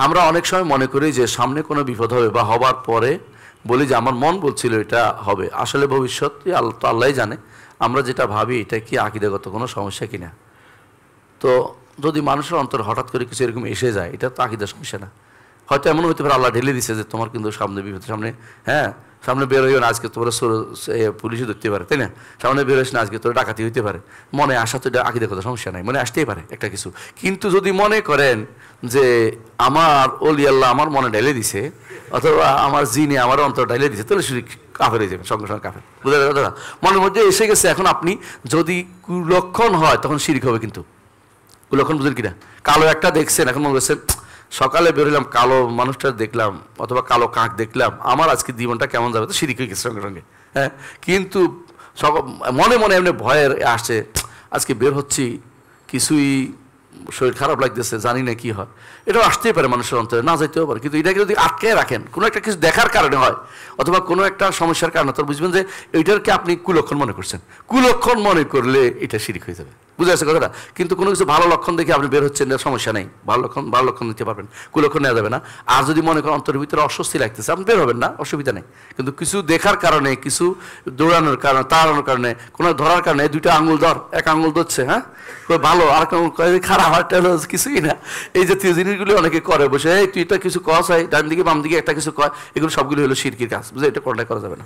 আমরা অনেক সময় মনে করি যে সামনে কোনো বিপদ হবে বা হবার পরে বলি যে আমার মন বলছিল এটা হবে, আসলে ভবিষ্যৎ তো আল্লাহই জানে। আমরা যেটা ভাবি এটা কি আকীদাগত কোনো সমস্যা কিনা। তো যদি মানুষের অন্তর হঠাৎ করে কিছু এরকম এসে যায়, এটা তো আকীদার সমস্যা না। হয়তো এমন হতে পারে আল্লাহ ঢেলে দিচ্ছে যে তোমার কিন্তু সামনে বিপদ, সামনে হ্যাঁ সামনে বের হইও না, আজকে তোমার পুলিশে ধরতে পারে, তাই না? সামনে বের হইস না, আজকে তোর ডাকাতি হইতে পারে। মনে আসা তো এটা আকীদাগত সমস্যা নাই, মনে আসতেই পারে একটা কিছু। কিন্তু যদি মনে করেন যে আমার ওলি আল্লাহ আমার মনে ঢেলে দিছে, অথবা আমার জিনে আমার অন্তর ঢেলে দিছে, তাহলে শুধু কাফের হয়ে যাবেন, সঙ্গে সঙ্গে কাফের। বুঝা গেল দাদা? মনের মধ্যে এসে গেছে, এখন আপনি যদি কুলক্ষণ হয় তখন শিরক হবে। কিন্তু কুলক্ষণ বুঝলেন কিনা? কালো একটা দেখছেন, এখন মনে করছেন সকালে বেরোলাম কালো মানুষটা দেখলাম অথবা কালো কাক দেখলাম, আমার আজকে জীবনটা কেমন যাবে, তো শিরক হয়ে গেছে সঙ্গে সঙ্গে। হ্যাঁ, কিন্তু মনে মনে এমনি ভয়ের আসছে, আজকে বের হচ্ছি কিছুই শরীর খারাপ লাগতেছে, জানি না কি হয়। এটাও আসতেই পারে মানুষের অন্তরে, না যাইতেও পারে। কিন্তু এটাকে যদি আটকে রাখেন কোনো একটা কিছু দেখার কারণে হয় অথবা কোনো একটা সমস্যার কারণে, তো বুঝবেন যে এইটাকে আপনি কুলক্ষণ মনে করছেন। কুলক্ষণ মনে করলে এটা শিরক হয়ে যাবে। বুঝে আসছে কথাটা? কিন্তু কোনো কিছু ভালো লক্ষণ দেখে আপনি বের হচ্ছেন, সমস্যা নেই, ভালো লক্ষণ নিতে পারবেন, কুলক্ষণ নেওয়া যাবে না। আর যদি মনে করেন অন্তরের ভিতরে অস্বস্তি লাগতেছে, আপনি বের হবেন না, অসুবিধা নেই। কিন্তু কিছু দেখার কারণে, কিছু দৌড়ানোর কারণে, তাড়ানোর কারণে, কোনো ধরার কারণে, দুইটা আঙুল ধর, এক আঙুল ধরছে, হ্যাঁ ভালো, আর খারাপ, আর কিছুই না, এই জাতীয় জিনিসগুলো অনেকে করে বসে, এই তুই এটা কিছু কস হয় ডান দিকে বাম দিকে একটা কিছু কয়, এগুলো সবগুলো হলো শিরকির কাজ। বুঝে, এটা কোনটাই করা যাবে না।